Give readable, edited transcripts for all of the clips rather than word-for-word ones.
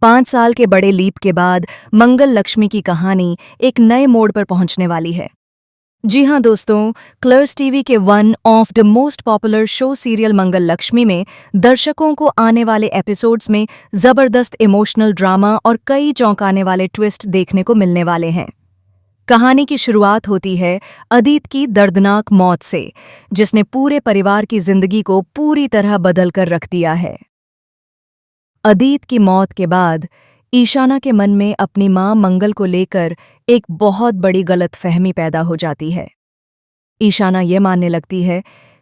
5 साल के बड़े लीप के बाद मंगल लक्ष्मी की कहानी एक नए मोड़ पर पहुंचने वाली है। जी हाँ दोस्तों, कलर्स टीवी के one of the most popular show serial Mangal Laxmi में दर्शकों को आने वाले एपिसोड्स में जबरदस्त इमोशनल ड्रामा और कई चौंकाने वाले ट्विस्ट देखने को मिलने वाले हैं। कहानी की शुरुआत होती है अदित की दर्दनाक मौत से, जिसने पूरे परिवार की जिंदगी को पूरी तरह बदल कर रख दिया है। अदित की मौत के बाद ईशाना के मन में अपनी मां मंगल को लेकर एक बहुत बड़ी गलतफहमी पैदा हो जाती है। ईशाना ये मानने लगती है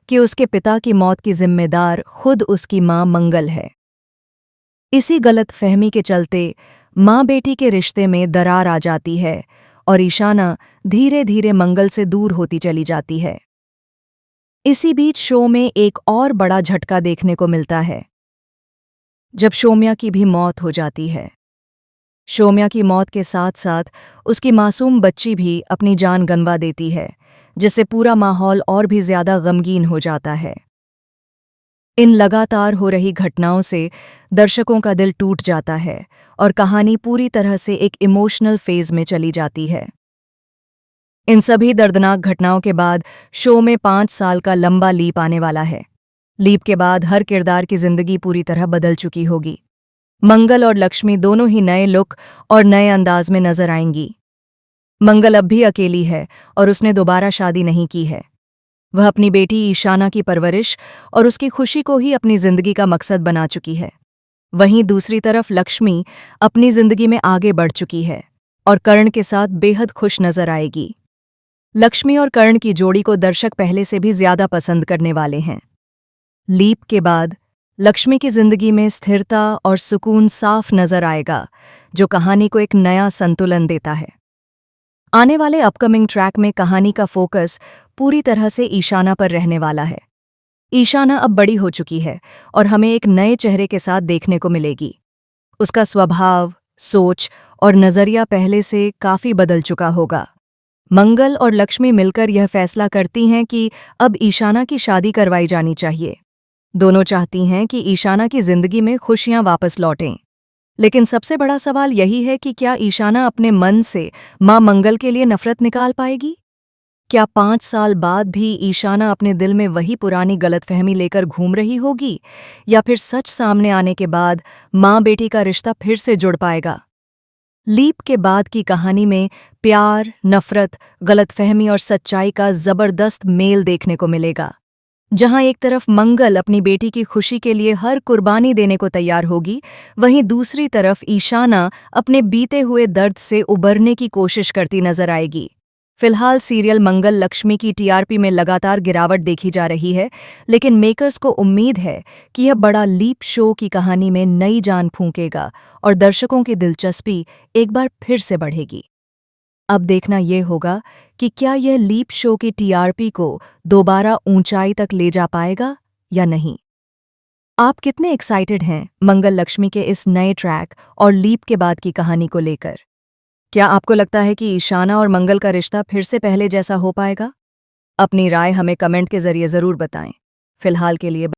कि उसके पिता की मौत की जिम्मेदार खुद उसकी मां मंगल है। इसी गलतफहमी के चलते मां बेटी के रिश्ते में दरार आ जाती है और ईशाना धीरे धीरे मंगल से दूर होती चली जाती है। इसी बीच शो में एक और बड़ा झटका देखने को मिलता है जब शोम्या की भी मौत हो जाती है। शोम्या की मौत के साथ साथ उसकी मासूम बच्ची भी अपनी जान गंवा देती है, जिससे पूरा माहौल और भी ज्यादा गमगीन हो जाता है। इन लगातार हो रही घटनाओं से दर्शकों का दिल टूट जाता है और कहानी पूरी तरह से एक इमोशनल फेज में चली जाती है। इन सभी दर्दनाक घटनाओं के बाद शो में 5 साल का लंबा लीप आने वाला है। लीप के बाद हर किरदार की जिंदगी पूरी तरह बदल चुकी होगी। मंगल और लक्ष्मी दोनों ही नए लुक और नए अंदाज में नजर आएंगी। मंगल अब भी अकेली है और उसने दोबारा शादी नहीं की है। वह अपनी बेटी ईशाना की परवरिश और उसकी खुशी को ही अपनी जिंदगी का मकसद बना चुकी है। वहीं दूसरी तरफ लक्ष्मी अपनी जिंदगी में आगे बढ़ चुकी है और कर्ण के साथ बेहद खुश नजर आएगी। लक्ष्मी और कर्ण की जोड़ी को दर्शक पहले से भी ज्यादा पसंद करने वाले हैं। लीप के बाद लक्ष्मी की जिंदगी में स्थिरता और सुकून साफ नजर आएगा, जो कहानी को एक नया संतुलन देता है। आने वाले अपकमिंग ट्रैक में कहानी का फोकस पूरी तरह से ईशाना पर रहने वाला है। ईशाना अब बड़ी हो चुकी है और हमें एक नए चेहरे के साथ देखने को मिलेगी। उसका स्वभाव, सोच और नजरिया पहले से काफी बदल चुका होगा। मंगल और लक्ष्मी मिलकर यह फैसला करती हैं कि अब ईशाना की शादी करवाई जानी चाहिए। दोनों चाहती हैं कि ईशाना की जिंदगी में खुशियां वापस लौटें। लेकिन सबसे बड़ा सवाल यही है कि क्या ईशाना अपने मन से मां मंगल के लिए नफरत निकाल पाएगी? क्या 5 साल बाद भी ईशाना अपने दिल में वही पुरानी गलतफहमी लेकर घूम रही होगी, या फिर सच सामने आने के बाद मां बेटी का रिश्ता फिर से जुड़ पाएगा? लीप के बाद की कहानी में प्यार, नफरत, गलतफहमी और सच्चाई का जबरदस्त मेल देखने को मिलेगा। जहां एक तरफ मंगल अपनी बेटी की खुशी के लिए हर कुर्बानी देने को तैयार होगी, वहीं दूसरी तरफ ईशाना अपने बीते हुए दर्द से उबरने की कोशिश करती नजर आएगी। फिलहाल सीरियल मंगल लक्ष्मी की टीआरपी में लगातार गिरावट देखी जा रही है, लेकिन मेकर्स को उम्मीद है कि यह बड़ा लीप शो की कहानी में नई जान फूंकेगा और दर्शकों की दिलचस्पी एक बार फिर से बढ़ेगी। अब देखना यह होगा कि क्या यह लीप शो की टीआरपी को दोबारा ऊंचाई तक ले जा पाएगा या नहीं। आप कितने एक्साइटेड हैं मंगल लक्ष्मी के इस नए ट्रैक और लीप के बाद की कहानी को लेकर? क्या आपको लगता है कि ईशाना और मंगल का रिश्ता फिर से पहले जैसा हो पाएगा? अपनी राय हमें कमेंट के जरिए जरूर बताएं। फिलहाल के लिए